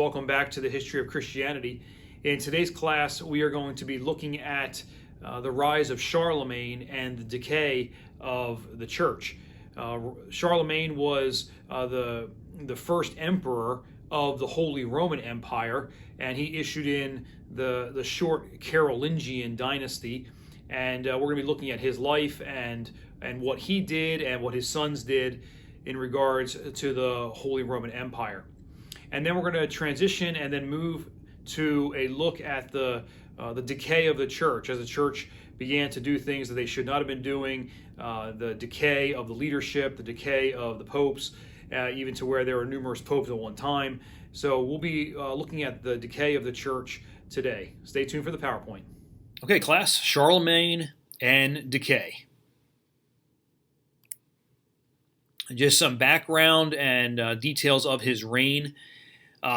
welcome back to the History of Christianity. In today's class, we are going to be looking at the rise of Charlemagne and the decay of the church. Charlemagne was the first emperor of the Holy Roman Empire, and he issued in the short Carolingian dynasty. And we're going to be looking at his life and what he did and what his sons did in regards to the Holy Roman Empire. And then we're going to transition and then move to a look at the decay of the church as the church began to do things that they should not have been doing, the decay of the leadership, the decay of the popes, even to where there were numerous popes at one time. So we'll be looking at the decay of the church today. Stay tuned for the PowerPoint. Okay, class, Charlemagne and decay. Just some background and details of his reign.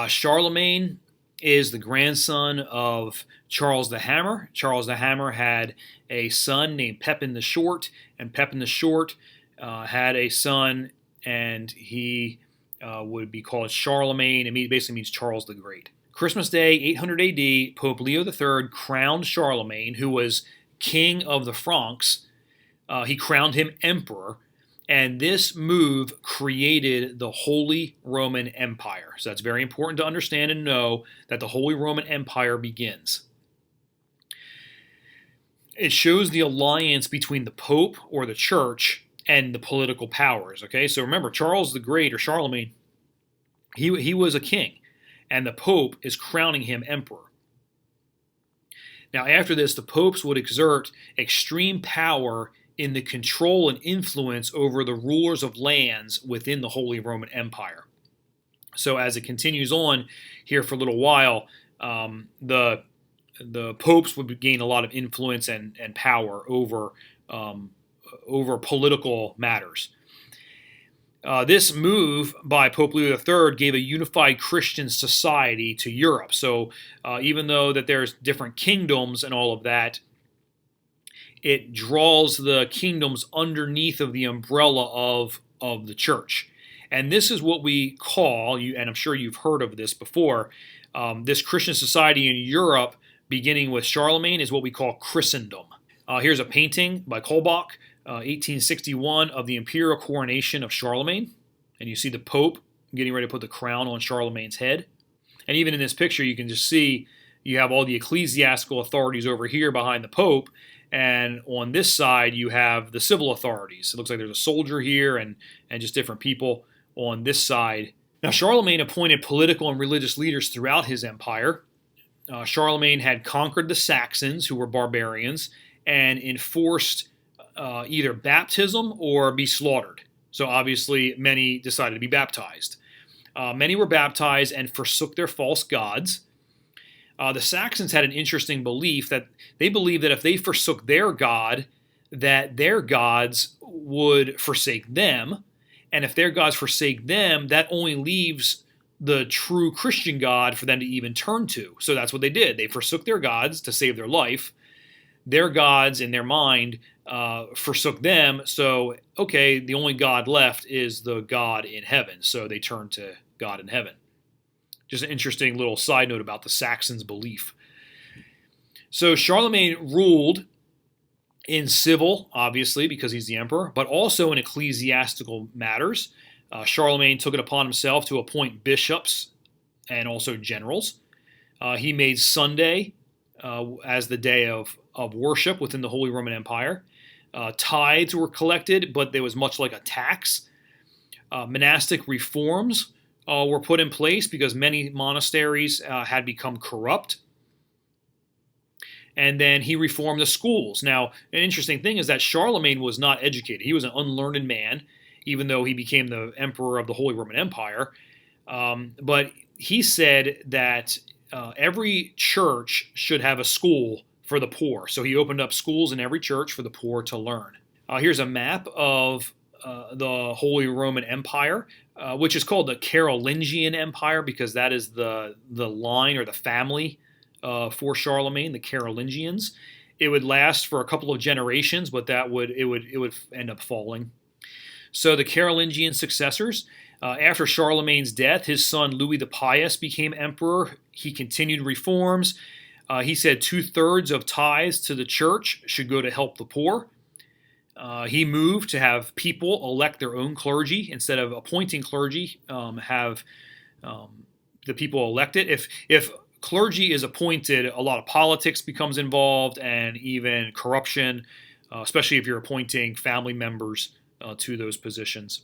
Charlemagne is the grandson of Charles the Hammer. Charles the Hammer had a son named Pepin the Short, and Pepin the Short had a son, and he would be called Charlemagne. It basically means Charles the Great. Christmas Day, 800 AD, Pope Leo III crowned Charlemagne, who was king of the Franks. He crowned him emperor. And this move created the Holy Roman Empire. So that's very important to understand and know that the Holy Roman Empire begins. It shows the alliance between the Pope or the Church and the political powers. Okay, so remember, Charles the Great or Charlemagne, he was a king, and the Pope is crowning him emperor. Now, after this, the popes would exert extreme power in the control and influence over the rulers of lands within the Holy Roman Empire. So as it continues on here for a little while, the popes would gain a lot of influence and power over political matters. This move by Pope Leo III gave a unified Christian society to Europe. So even though that there's different kingdoms and all of that, it draws the kingdoms underneath of the umbrella of the church. And this is what we call, and I'm sure you've heard of this before, this Christian society in Europe, beginning with Charlemagne, is what we call Christendom. Here's a painting by Kolbach, 1861, of the imperial coronation of Charlemagne. And you see the Pope getting ready to put the crown on Charlemagne's head. And even in this picture, you can just see you have all the ecclesiastical authorities over here behind the Pope. And on this side, you have the civil authorities. It looks like there's a soldier here and just different people on this side. Now, Charlemagne appointed political and religious leaders throughout his empire. Charlemagne had conquered the Saxons, who were barbarians, and enforced either baptism or be slaughtered. So obviously, many decided to be baptized. Many were baptized and forsook their false gods. The Saxons had an interesting belief that they believed that if they forsook their god, that their gods would forsake them. And if their gods forsake them, that only leaves the true Christian God for them to even turn to. So that's what they did. They forsook their gods to save their life. Their gods, in their mind, forsook them. So, okay, the only God left is the God in heaven. So they turned to God in heaven. Just an interesting little side note about the Saxons' belief. So Charlemagne ruled in civil, obviously, because he's the emperor, but also in ecclesiastical matters. Charlemagne took it upon himself to appoint bishops and also generals. He made Sunday as the day of worship within the Holy Roman Empire. Tithes were collected, but there was much like a tax. Monastic reforms were put in place because many monasteries had become corrupt. And then he reformed the schools. Now, an interesting thing is that Charlemagne was not educated. He was an unlearned man, even though he became the emperor of the Holy Roman Empire. But he said that every church should have a school for the poor. So he opened up schools in every church for the poor to learn. Here's a map of the Holy Roman Empire, which is called the Carolingian Empire because that is the line or the family for Charlemagne, the Carolingians. It would last for a couple of generations, but it would end up falling. So the Carolingian successors, After Charlemagne's death, his son Louis the Pious became emperor. He continued reforms. He said 2/3 of tithes to the church should go to help the poor. He moved to have people elect their own clergy instead of appointing clergy. Have the people elect it. If clergy is appointed, a lot of politics becomes involved and even corruption, especially if you're appointing family members to those positions.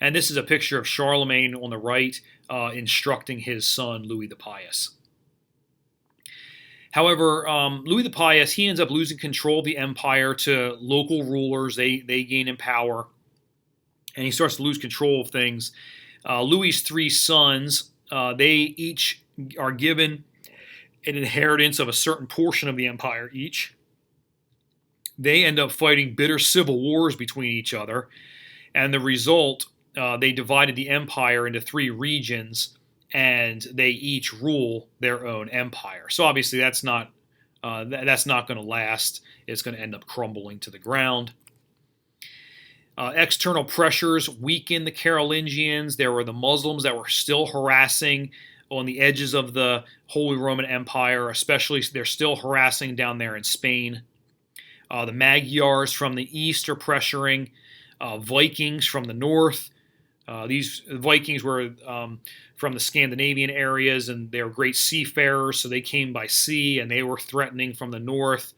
And this is a picture of Charlemagne on the right instructing his son Louis the Pious. However, Louis the Pious, he ends up losing control of the empire to local rulers. They gain in power, and he starts to lose control of things. Louis's 3 sons, they each are given an inheritance of a certain portion of the empire each. They end up fighting bitter civil wars between each other, and the result, they divided the empire into 3 regions, and they each rule their own empire. So obviously that's not going to last. It's going to end up crumbling to the ground. External pressures weakened the Carolingians. There were the Muslims that were still harassing on the edges of the Holy Roman Empire, especially they're still harassing down there in Spain. The Magyars from the east are pressuring. Vikings from the north. These Vikings were from the Scandinavian areas, and they were great seafarers, so they came by sea, and they were threatening from the north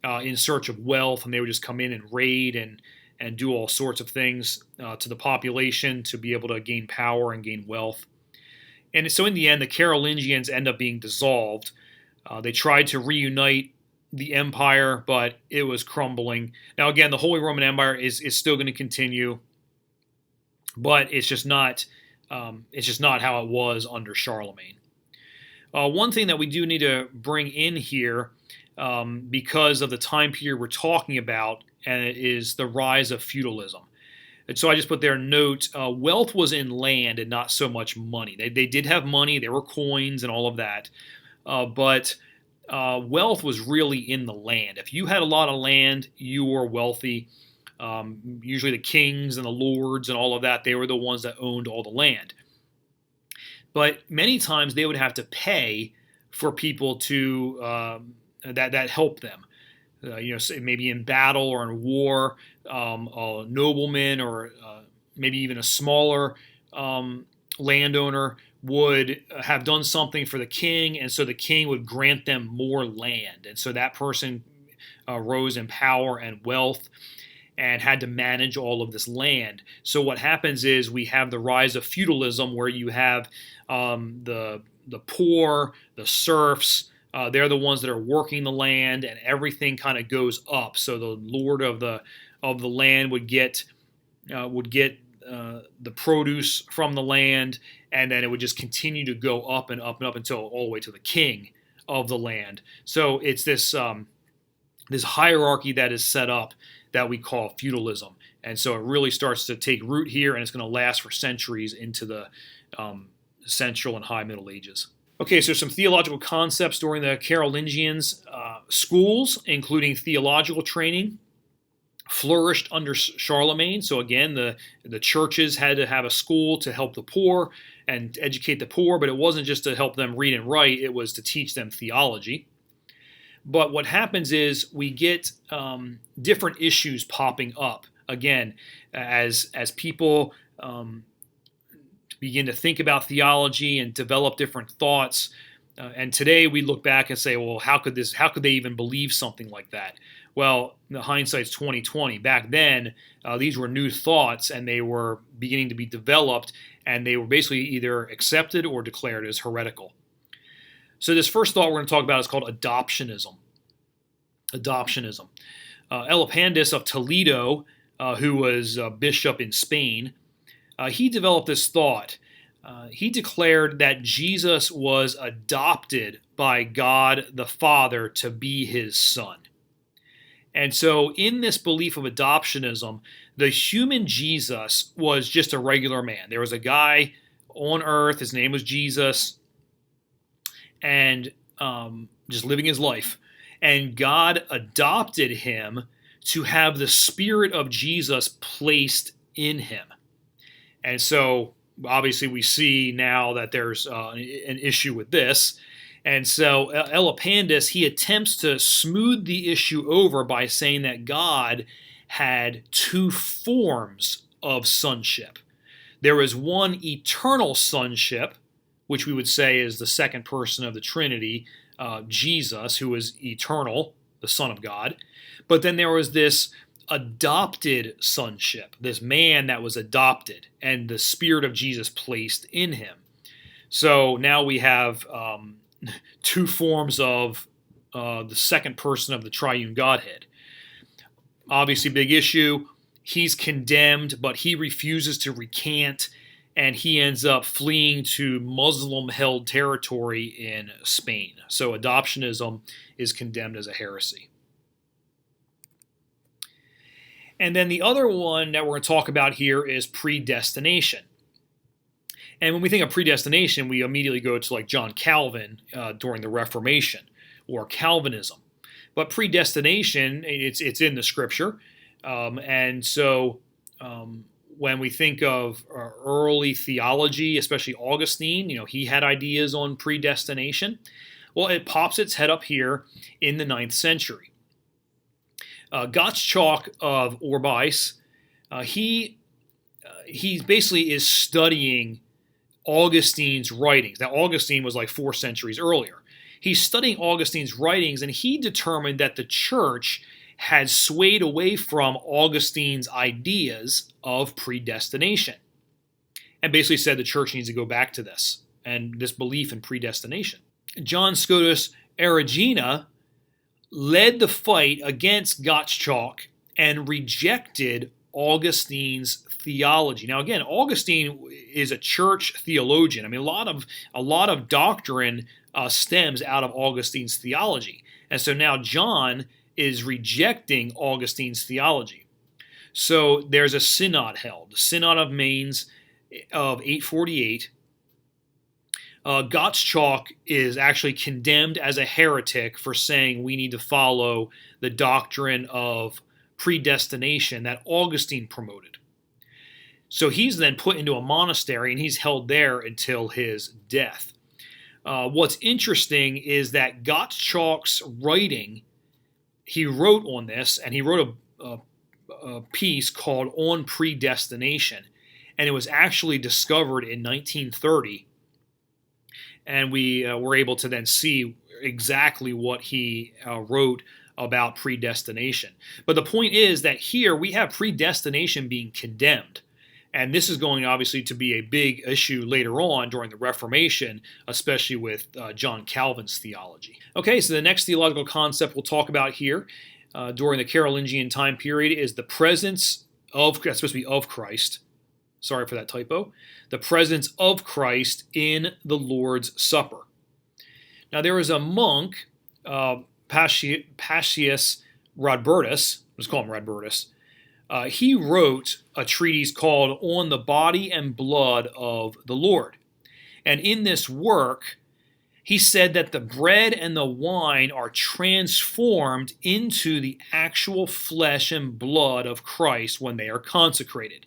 in search of wealth, and they would just come in and raid and do all sorts of things to the population to be able to gain power and gain wealth. And so in the end, the Carolingians end up being dissolved. They tried to reunite the empire, but it was crumbling. Now again, the Holy Roman Empire is still going to continue, but it's just not how it was under Charlemagne. One thing that we do need to bring in here, because of the time period we're talking about, and it is the rise of feudalism. And so I just put there a note, wealth was in land and not so much money. They did have money, there were coins and all of that, but wealth was really in the land. If you had a lot of land, you were wealthy. Usually the kings and the lords and all of that, they were the ones that owned all the land. But many times they would have to pay for people to that help them. Maybe in battle or in war, a nobleman or maybe even a smaller landowner would have done something for the king, and so the king would grant them more land. And so that person rose in power and wealth and had to manage all of this land. So what happens is we have the rise of feudalism, where you have the poor, the serfs. They're the ones that are working the land, and everything kind of goes up. So the lord of the land would get the produce from the land, and then it would just continue to go up and up and up until all the way to the king of the land. So it's this hierarchy that is set up that we call feudalism, and so it really starts to take root here, and it's going to last for centuries into the Central and High Middle Ages. Okay, so some theological concepts during the Carolingians. Schools, including theological training, flourished under Charlemagne. So again, the churches had to have a school to help the poor and educate the poor, but it wasn't just to help them read and write, it was to teach them theology. But what happens is we get different issues popping up, again, as people begin to think about theology and develop different thoughts. And today we look back and say, well, how could they even believe something like that? Well, the hindsight's 20/20. Back then, these were new thoughts, and they were beginning to be developed, and they were basically either accepted or declared as heretical. So this first thought we're going to talk about is called adoptionism. Elipandus of Toledo, who was a bishop in Spain, he developed this thought. He declared that Jesus was adopted by God the Father to be his son. And so in this belief of adoptionism, the human Jesus was just a regular man. There was a guy on earth, his name was Jesus, and just living his life. And God adopted him to have the spirit of Jesus placed in him. And so obviously we see now that there's an issue with this. And so Elipandus, he attempts to smooth the issue over by saying that God had two forms of sonship. There is one eternal sonship, which we would say is the second person of the Trinity, Jesus, who is eternal, the Son of God. But then there was this adopted sonship, this man that was adopted, and the Spirit of Jesus placed in him. So now we have two forms of the second person of the triune Godhead. Obviously, big issue. He's condemned, but he refuses to recant, and he ends up fleeing to Muslim-held territory in Spain. So adoptionism is condemned as a heresy. And then the other one that we're going to talk about here is predestination. And when we think of predestination, we immediately go to like John Calvin during the Reformation, or Calvinism. But predestination, it's in the Scripture. And so when we think of early theology, especially Augustine, he had ideas on predestination. Well, it pops its head up here in the 9th century. Gottschalk of Orbis, he basically is studying Augustine's writings. Now, Augustine was like 4 centuries earlier. He's studying Augustine's writings, and he determined that the church had swayed away from Augustine's ideas of predestination, and basically said the church needs to go back to this and this belief in predestination. John Scotus Erigena led the fight against Gottschalk and rejected Augustine's theology. Now, again, Augustine is a church theologian. I mean, a lot of doctrine stems out of Augustine's theology, and so now John is rejecting Augustine's theology. So there's a synod held, the Synod of Mainz of 848. Gottschalk is actually condemned as a heretic for saying we need to follow the doctrine of predestination that Augustine promoted. So he's then put into a monastery, and he's held there until his death. What's interesting is that Gottschalk's writing, he wrote on this, and he wrote a piece called On Predestination, and it was actually discovered in 1930, and we were able to then see exactly what he wrote about predestination. But the point is that here we have predestination being condemned, and this is going obviously to be a big issue later on during the Reformation, especially with John Calvin's theology. Okay, so the next theological concept we'll talk about here during the Carolingian time period is the presence of, that's supposed to be of Christ. Sorry for that typo. The presence of Christ in the Lord's Supper. Now there is a monk, Pacius Rodbertus, let's call him Rodbertus. He wrote a treatise called On the Body and Blood of the Lord. And in this work, he said that the bread and the wine are transformed into the actual flesh and blood of Christ when they are consecrated.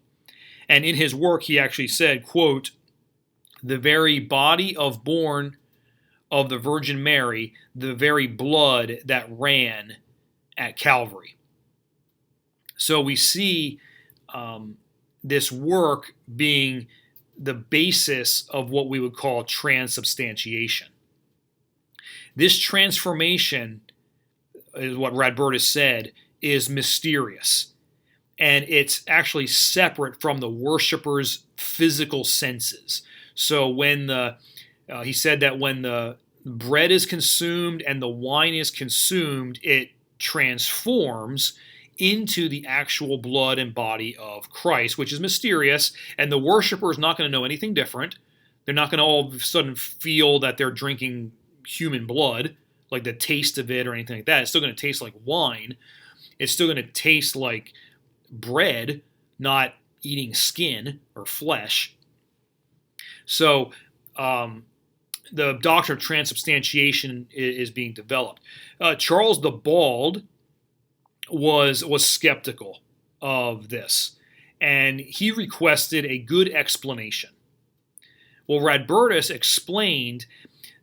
And in his work, he actually said, quote, the very body born of the Virgin Mary, the very blood that ran at Calvary. So we see this work being the basis of what we would call transubstantiation. This transformation, is what Radbertus said, is mysterious. And it's actually separate from the worshiper's physical senses. So when he said that when the bread is consumed and the wine is consumed, it transforms into the actual blood and body of Christ, which is mysterious, and the worshiper is not going to know anything different. They're not going to all of a sudden feel that they're drinking human blood, like the taste of it or anything like that. It's still going to taste like wine. It's still going to taste like bread, not eating skin or flesh. So the doctrine of transubstantiation is being developed. Charles the Bald was skeptical of this, and he requested a good explanation. Well, Radbertus explained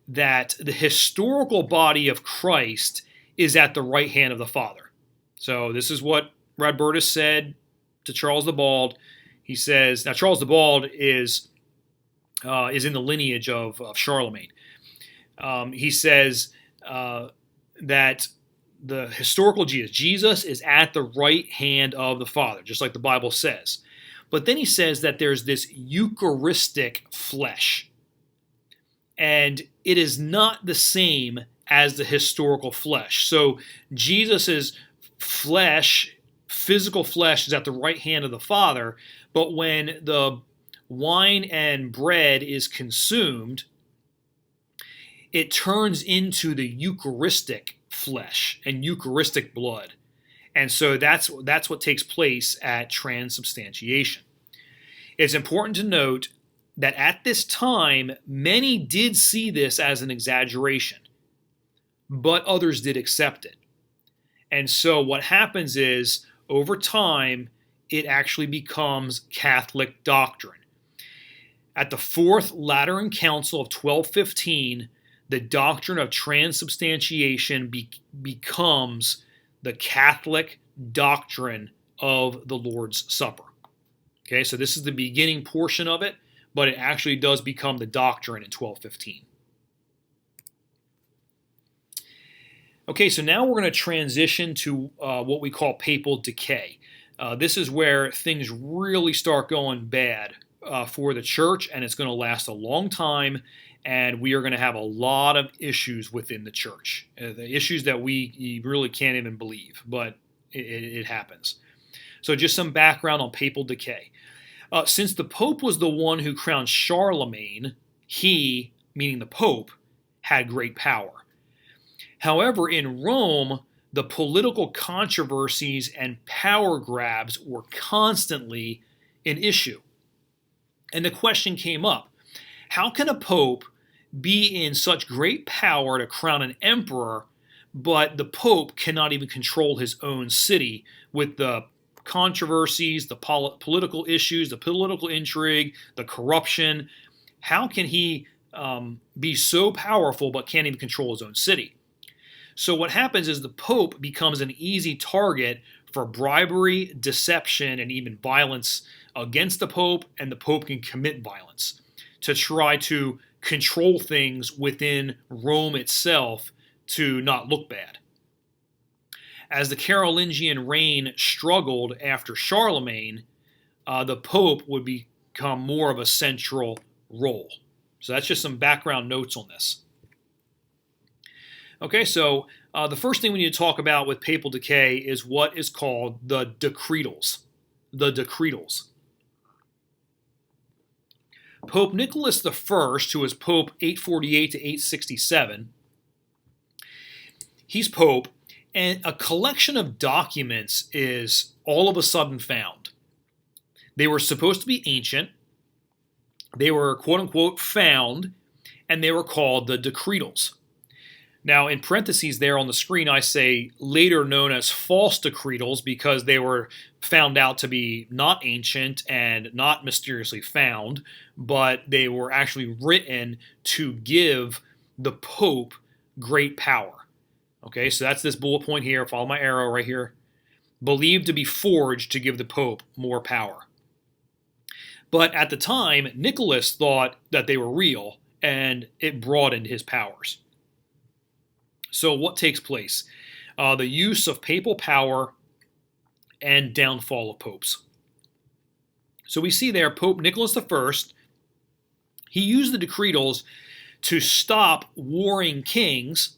that the historical body of Christ is at the right hand of the Father. So this is what Radbertus said to Charles the Bald. He says, now Charles the Bald is in the lineage of Charlemagne. He says that the historical Jesus is at the right hand of the Father, just like the Bible says. But then he says that there's this Eucharistic flesh, and it is not the same as the historical flesh. So Jesus's flesh, physical flesh, is at the right hand of the Father, but when the wine and bread is consumed, it turns into the Eucharistic flesh and Eucharistic blood. And so that's what takes place at transubstantiation. It's important to note that at this time, many did see this as an exaggeration, but others did accept it. And so what happens is, over time, it actually becomes Catholic doctrine. At the Fourth Lateran Council of 1215, the doctrine of transubstantiation becomes the Catholic doctrine of the Lord's Supper. Okay, so this is the beginning portion of it, but it actually does become the doctrine in 1215. Okay, so now we're going to transition to what we call papal decay. This is where things really start going bad for the church, and it's going to last a long time, and we are going to have a lot of issues within the church. The issues that we really can't even believe, but it happens. So just some background on papal decay. Since the Pope was the one who crowned Charlemagne, he, meaning the Pope, had great power. However, in Rome, the political controversies and power grabs were constantly an issue. And the question came up, how can a pope be in such great power to crown an emperor, but the pope cannot even control his own city with the controversies, the political issues, the political intrigue, the corruption? How can he be so powerful but can't even control his own city? So what happens is the Pope becomes an easy target for bribery, deception, and even violence against the Pope, and the Pope can commit violence to try to control things within Rome itself to not look bad. As the Carolingian reign struggled after Charlemagne, the Pope would become more of a central role. So that's just some background notes on this. Okay, so the first thing we need to talk about with papal decay is what is called the decretals. The decretals. Pope Nicholas I, who was Pope 848 to 867, he's Pope, and a collection of documents is all of a sudden found. They were supposed to be ancient, they were quote-unquote found, and they were called the decretals. Now, in parentheses there on the screen, I say later known as false decretals because they were found out to be not ancient and not mysteriously found, but they were actually written to give the Pope great power. Okay, so that's this bullet point here. Follow my arrow right here. Believed to be forged to give the Pope more power. But at the time, Nicholas thought that they were real, and it broadened his powers. So what takes place? The use of papal power and downfall of popes. So we see there Pope Nicholas I, he used the decretals to stop warring kings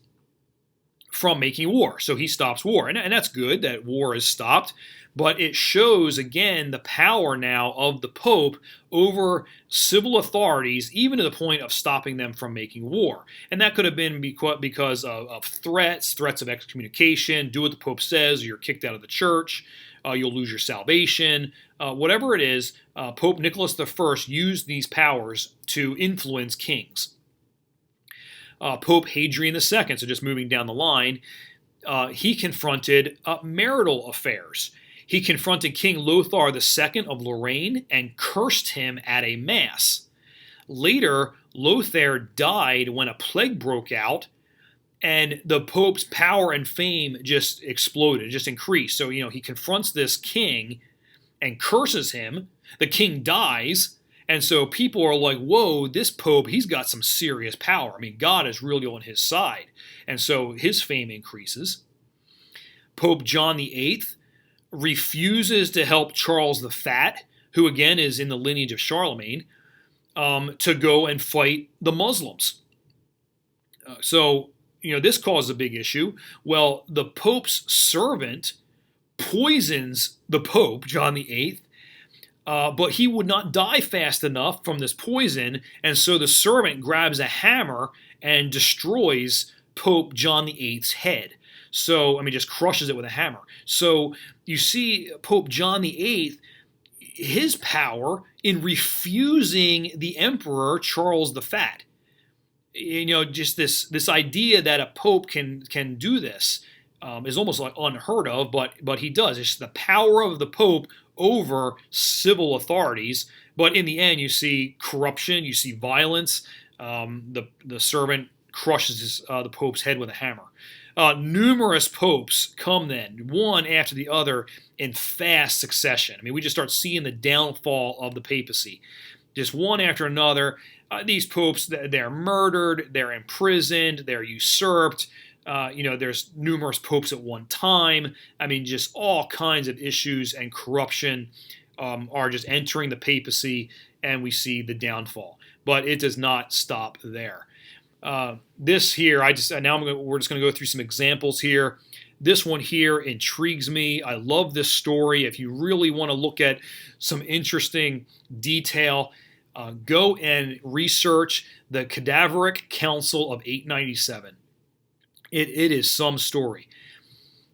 from making war. So he stops war. And that's good that war is stopped. But it shows, again, the power now of the Pope over civil authorities, even to the point of stopping them from making war. And that could have been because of threats of excommunication, do what the Pope says, or you're kicked out of the church, you'll lose your salvation. Whatever it is, Pope Nicholas I used these powers to influence kings. Pope Hadrian II, so just moving down the line, he confronted marital affairs. He confronted King Lothar II of Lorraine and cursed him at a mass. Later, Lothar died when a plague broke out, and the Pope's power and fame just exploded, just increased. So, he confronts this king and curses him. The king dies, and so people are like, whoa, this Pope, he's got some serious power. I mean, God is really on his side. And so his fame increases. Pope John VIII refuses to help Charles the Fat, who again is in the lineage of Charlemagne, to go and fight the Muslims. So this caused a big issue. Well, the Pope's servant poisons the Pope, John VIII, but he would not die fast enough from this poison, and so the servant grabs a hammer and destroys Pope John VIII's head. So, just crushes it with a hammer. So you see Pope John VIII, his power in refusing the Emperor Charles the Fat. Just this idea that a pope can do this is almost like unheard of, but he does. It's the power of the pope over civil authorities. But in the end, you see corruption, you see violence. The servant crushes the pope's head with a hammer. Numerous popes come then, one after the other, in fast succession. We just start seeing the downfall of the papacy. Just one after another. These popes, they're murdered, they're imprisoned, they're usurped. There's numerous popes at one time. Just all kinds of issues and corruption are just entering the papacy, and we see the downfall. But it does not stop there. This here, we're just going to go through some examples here. This one here intrigues me. I love this story. If you really want to look at some interesting detail, go and research the Cadaveric Council of 897. It is some story.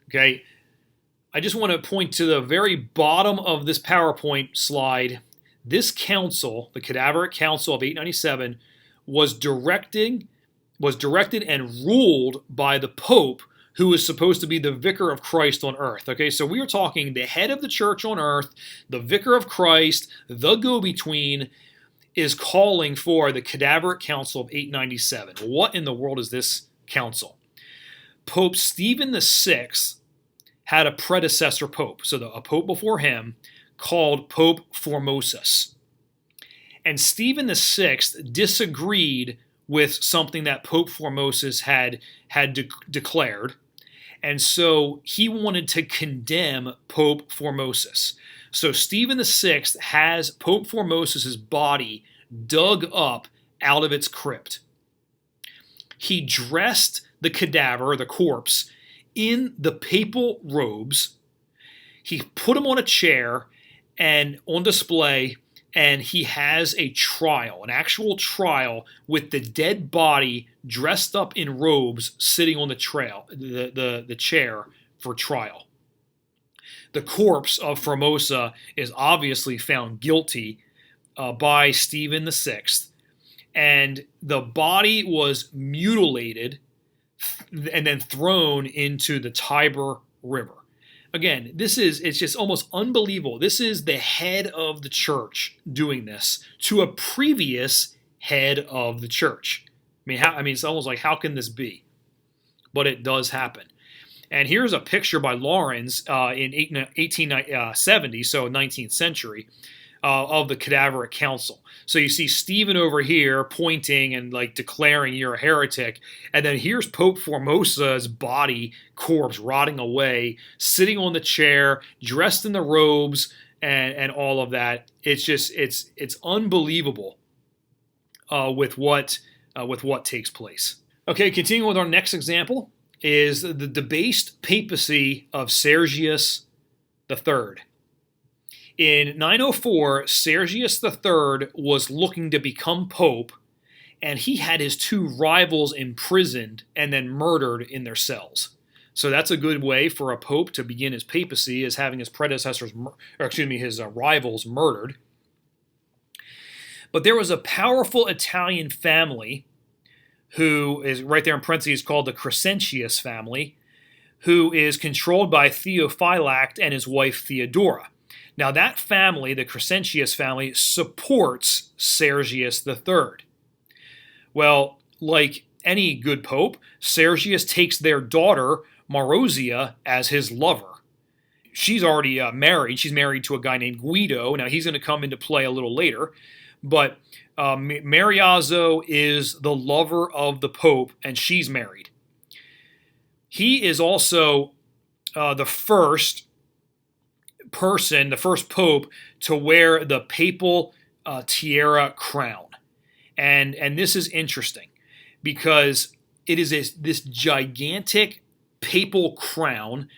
Okay, I just want to point to the very bottom of this PowerPoint slide. This council, the Cadaveric Council of 897, was directed and ruled by the Pope, who is supposed to be the Vicar of Christ on earth. Okay, so we are talking the head of the church on earth, the Vicar of Christ, the go-between, is calling for the Cadaveric Council of 897. What in the world is this council? Pope Stephen VI had a predecessor pope, so a pope before him, called Pope Formosus. And Stephen VI disagreed with something that Pope Formosus had declared, and so he wanted to condemn Pope Formosus. So Stephen VI has Pope Formosus' body dug up out of its crypt. He dressed the cadaver, the corpse, in the papal robes. He put him on a chair and on display, and he has a trial, an actual trial, with the dead body dressed up in robes sitting on the chair for trial. The corpse of Formosa is obviously found guilty by Stephen VI, and the body was mutilated and then thrown into the Tiber River. Again, it's just almost unbelievable. This is the head of the church doing this to a previous head of the church. It's almost like, how can this be? But it does happen. And here's a picture by Lawrence in 1870, so 19th century, of the Cadaveric Council. So you see Stephen over here pointing and declaring you're a heretic, and then here's Pope Formosa's body, corpse, rotting away, sitting on the chair, dressed in the robes, and all of that. It's just it's unbelievable with what takes place. Okay, continuing with our next example is the debased papacy of Sergius III. In 904, Sergius III was looking to become pope, and he had his two rivals imprisoned and then murdered in their cells. So that's a good way for a pope to begin his papacy, is having his his rivals murdered. But there was a powerful Italian family who is right there in parentheses called the Crescentius family, who is controlled by Theophylact and his wife Theodora. Now that family, the Crescentius family, supports Sergius III. Well, like any good pope, Sergius takes their daughter, Marozia, as his lover. She's already married. She's married to a guy named Guido. Now, he's going to come into play a little later. But Mariazzo is the lover of the pope, and she's married. He is also the first person, the first pope, to wear the papal tiara crown. And this is interesting because it is this gigantic papal crown.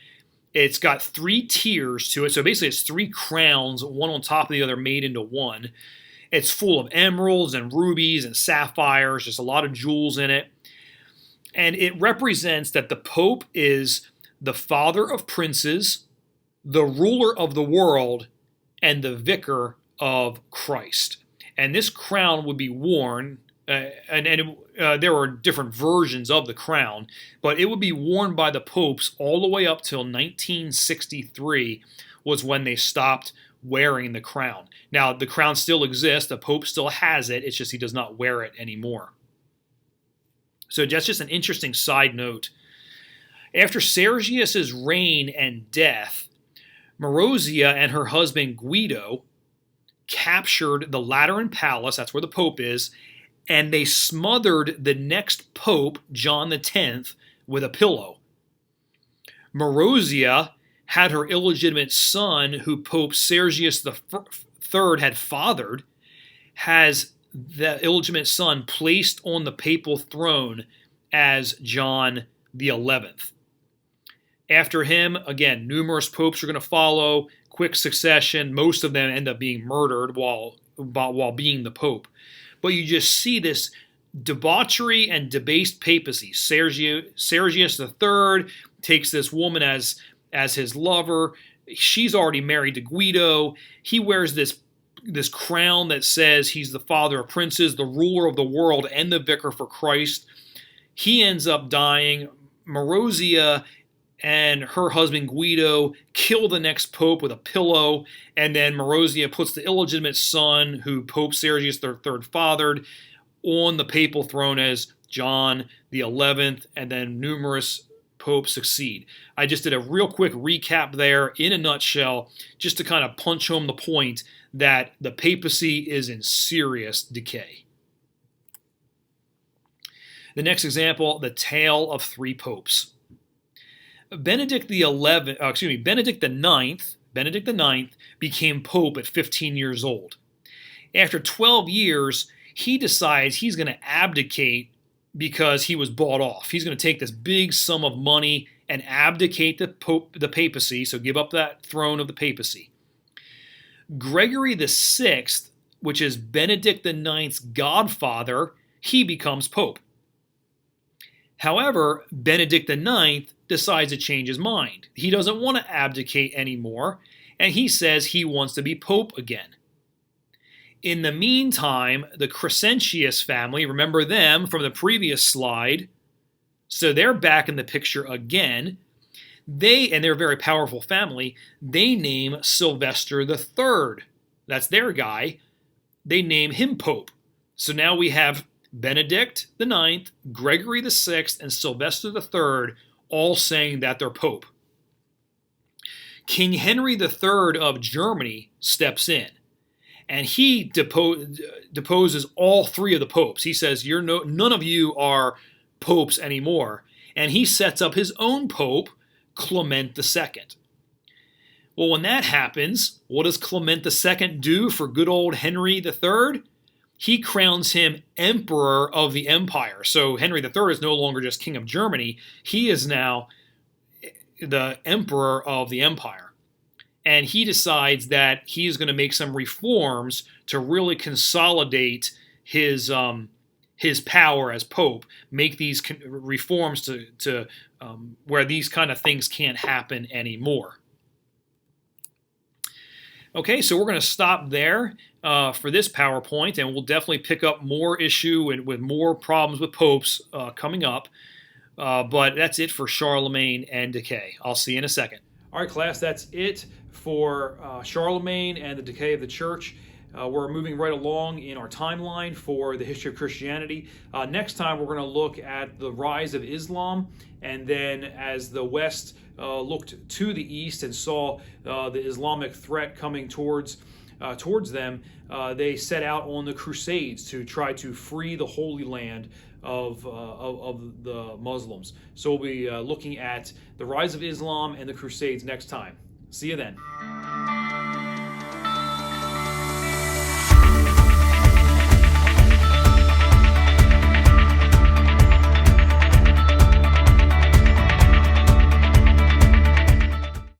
It's got 3 tiers to it. So basically it's 3 crowns, one on top of the other, made into one. It's full of emeralds and rubies and sapphires, just a lot of jewels in it. And it represents that the Pope is the father of princes, the ruler of the world, and the vicar of Christ. And this crown would be worn, there were different versions of the crown, but it would be worn by the popes all the way up till 1963 was when they stopped wearing the crown. Now, the crown still exists. The pope still has it. It's just he does not wear it anymore. So that's just an interesting side note. After Sergius's reign and death, Marozia and her husband Guido captured the Lateran Palace, that's where the Pope is, and they smothered the next Pope, John X, with a pillow. Marozia had her illegitimate son, who Pope Sergius III had fathered, has the illegitimate son placed on the papal throne as John XI. After him, again, numerous popes are going to follow, quick succession. Most of them end up being murdered while being the pope. But you just see this debauchery and debased papacy. Sergius III takes this woman as his lover. She's already married to Guido. He wears this crown that says he's the father of princes, the ruler of the world, and the vicar for Christ. He ends up dying. Marozia and her husband Guido kill the next pope with a pillow, and then Marozia puts the illegitimate son, who Pope Sergius III fathered, on the papal throne as John XI, and then numerous popes succeed. I just did a real quick recap there in a nutshell, just to kind of punch home the point that the papacy is in serious decay. The next example, the tale of 3 popes. Benedict IX became pope at 15 years old. After 12 years, he decides he's going to abdicate because he was bought off. He's going to take this big sum of money and abdicate the papacy, so give up that throne of the papacy. Gregory VI, which is Benedict IX's godfather, he becomes pope. However, Benedict IX decides to change his mind. He doesn't want to abdicate anymore, and he says he wants to be pope again. In the meantime, the Crescentius family, remember them from the previous slide, so they're back in the picture again. They're a very powerful family. They name Sylvester III. That's their guy. They name him pope. So now we have Benedict IX, Gregory VI, and Sylvester III all saying that they're pope. King Henry III of Germany steps in, and he deposes all 3 of the popes. He says, none of you are popes anymore, and he sets up his own pope, Clement II. Well, when that happens, what does Clement II do for good old Henry III? He crowns him emperor of the empire. So Henry III is no longer just king of Germany. He is now the emperor of the empire. And he decides that he is going to make some reforms to really consolidate his power as pope, make these reforms to where these kind of things can't happen anymore. Okay, so we're going to stop there for this PowerPoint, and we'll definitely pick up more issue and with more problems with popes coming up. But that's it for Charlemagne and Decay. I'll see you in a second. All right, class, that's it for Charlemagne and the decay of the church. We're moving right along in our timeline for the history of Christianity. Next time, we're going to look at the rise of Islam, and then as the West looked to the East and saw the Islamic threat coming towards them, they set out on the Crusades to try to free the Holy Land of the Muslims. So we'll be looking at the rise of Islam and the Crusades next time. See you then.